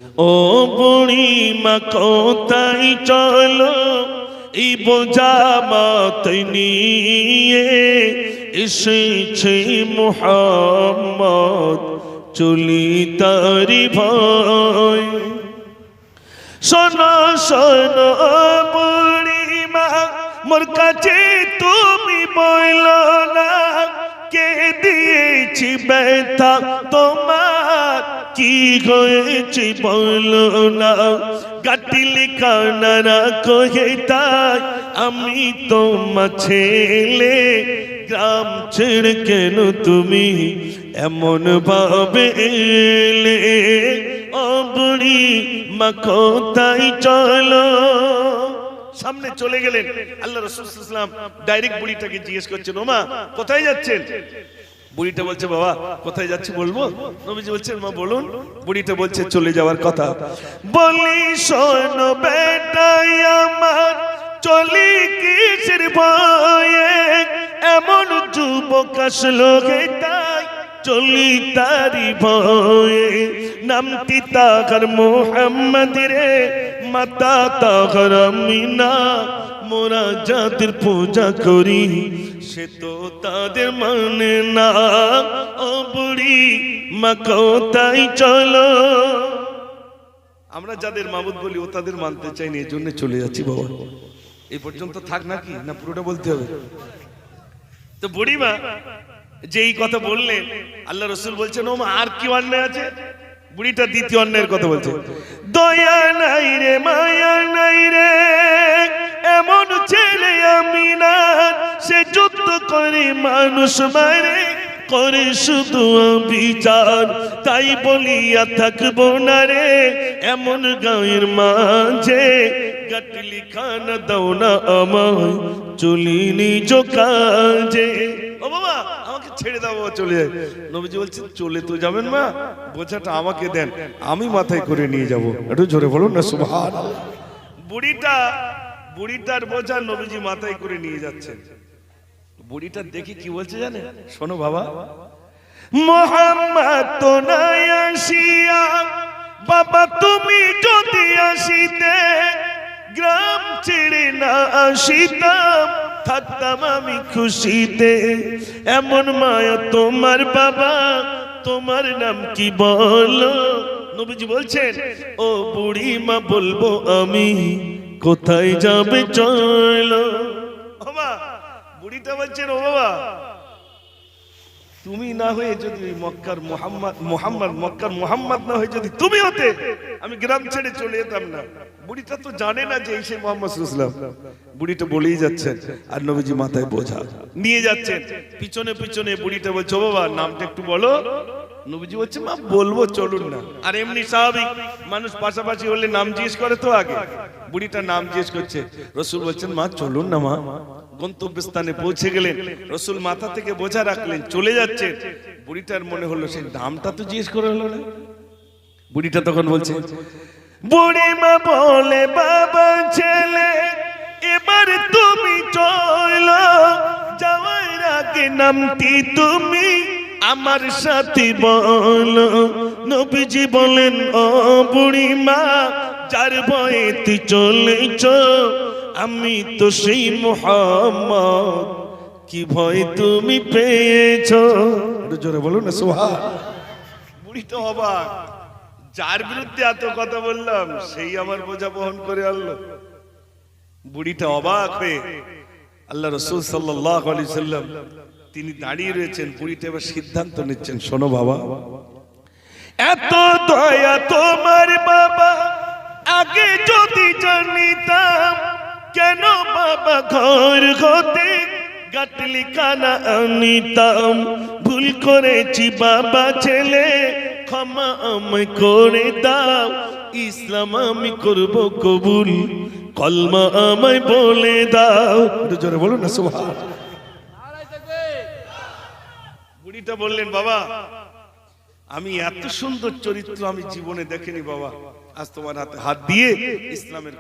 ও বুড়িমা কোথায় চলো এই বোঝা মাথায় নিয়ে এসেছে মুহাম্মদ চলি তারি ভয়। শোনো শোনো বুড়িমা মোর কাছে তুমি বলো না কে দিয়েছি ব্যথা তোমার কি হয়েছে বলো না। গাটিলি কানারা কহে তাই আমি তোমার ছেলে গ্রাম ছেড়ে কেন তুমি এমন ভাবে এলে। ও বুড়ি মা কোথায় চলো। সামনে চলে গেলেন আল্লাহ রাসূল সাল্লাল্লাহু আলাইহি ওয়াসাল্লাম ডাইরেক্ট বুড়িটাকে জিজ্ঞেস করছেন ও মা কোথায় যাচ্ছেন। বুড়িটা বলছে বাবা কোথায় যাচ্ছি বলবো। নবীজি বলছেন মা বলুন। বুড়িটা বলছে চলে যাওয়ার কথা। বলি শোনো বেটাই আমার চলি কিসের ভয়ে এমন যুবক আসলো তাই চলি তারি ভয়ে। নামটি তাহার মুহাম্মদ রে মাতা তাহার আমিনা মোরা যাদের পূজা করি সে তো তাদের মানে না। ও বুড়ি মা কোথায় চলো। আমরা যাদের মাবুদ বলি ও তাদের মানতে চাই না এই জন্য চলে যাচ্ছি বাবা। এই পর্যন্ত থাক নাকি না পুরোটা বলতে হবে। তো বুড়িমা যে এই কথা বললেন আল্লাহ রাসূল বলছেন ও মা আর কি অন্যায় আছে। বুড়িটা দ্বিতীয় অন্যায়ের কথা বলছে। দয়া নাই রে মায়া নাই রে এমন ছেলে আমি না সে যুদ্ধ করে মানুষ মারে করে শুধু বিচার তাই বলিয়া থাকবো না রে এমন গায়ের মাঝে গাটলি খানা দাও না আমায় চলি নিজ কাজে। ও বাবা আমাকে ছেড়ে দাও বাবা চলে যায়। নবীজি বলছেন চলে তো যাবেন মা বোঝাটা আমাকে দেন আমি মাথায় করে নিয়ে যাব। একটু জোরে বলুন না সুবহানাল্লাহ। বুড়িটার বোঝা নবীজি মাথায় করে নিয়ে যাচ্ছেন। বুড়িটা দেখি কি বলছে জানে শোনো বাবা। মুহাম্মদ তো নাই আসিয়া বাবা তুমি যদি আসিতে গ্রাম ছেড়ে না আসিতাম থাকতাম আমি খুশিতে। এমন মায়া তোমার বাবা তোমার নাম কি বলো। নবীজি বলছেন ও বুড়ি মা বলবো আমি কোথায় যাবে চলো। বাবা বুড়িটা বলছেন ও বাবা তুমি না হয়ে যদি মক্কার মোহাম্মদ না হয়ে যদি তুমি হতে আমি গ্রাম ছেড়ে চলে যেতাম না। বুড়িটা তো জানে না যে এই সেই মুহাম্মদ সাল্লাল্লাহু আলাইহি ওয়াসাল্লাম। বুড়িটা বলেই যাচ্ছেন আর নবীজি মাথায় বোঝা নিয়ে যাচ্ছেন। পিছনে পিছনে বুড়িটা বলছে ও বাবা নামটা একটু বলো। নবীজি বলছে মা বলবো চলুন না। আর এমনি স্বাভাবিক মানুষ পাশাপাশি হলে নাম জিজ্ঞেস করে তো আগে। বুড়িটা নাম জিজ্ঞেস করছে। রাসূল বলছেন মা চলুন না মা। গন্তব্যস্থানে পৌঁছে গেলেন রাসূল মাথা থেকে বোঝা রাখলেন চলে যাচ্ছেন। বুড়িটার মনে হলো সেই নামটা তো জিজ্ঞেস করে হলো না। বুড়িটা তখন বলছে বুড়ি মা বলে বাবা ছেলে এবার তুমি চলো যাওয়ার আগে নামটি তুমি আমার সাথে বলো। নবীজি বলেন ও বুড়ি মা যার ভয়ে তুই চলেছ আমি তো সেই মুহাম্মদ কি ভয় তুমি পেয়েছো। একটু জোরে বলুন না সুবহানাল্লাহ। বুড়ি তো অবাক যার বিরুদ্ধে এত কথা বললাম সেই আমার বোঝা বহন করে আনলো। বুড়িটা অবাক হয়ে আল্লাহ রাসূল সাল্লাল্লাহু আলাইহি সাল্লাম তিনি দাঁড়িয়ে রয়েছেন। বুড়িটা এবার সিদ্ধান্ত নিচ্ছেন শোনো বাবা এত দয়া তোমার বাবা আগে যদি জানিতাম কেন বাবা ঘর হতে গাটলি কানা আনিতাম। ভুল করেছি বাবা ছেলে ক্ষমা আমায় করে দাও ইসলাম আমি করব কবুল কলমা আমায় বলে দাও। জোরে বলুন না সুবহানাল্লাহ। বুড়িটা বললেন বাবা আমি এত সুন্দর চরিত্র আমি জীবনে দেখিনি বাবা আজ তোমার হাতে হাত দিয়ে ইসলামের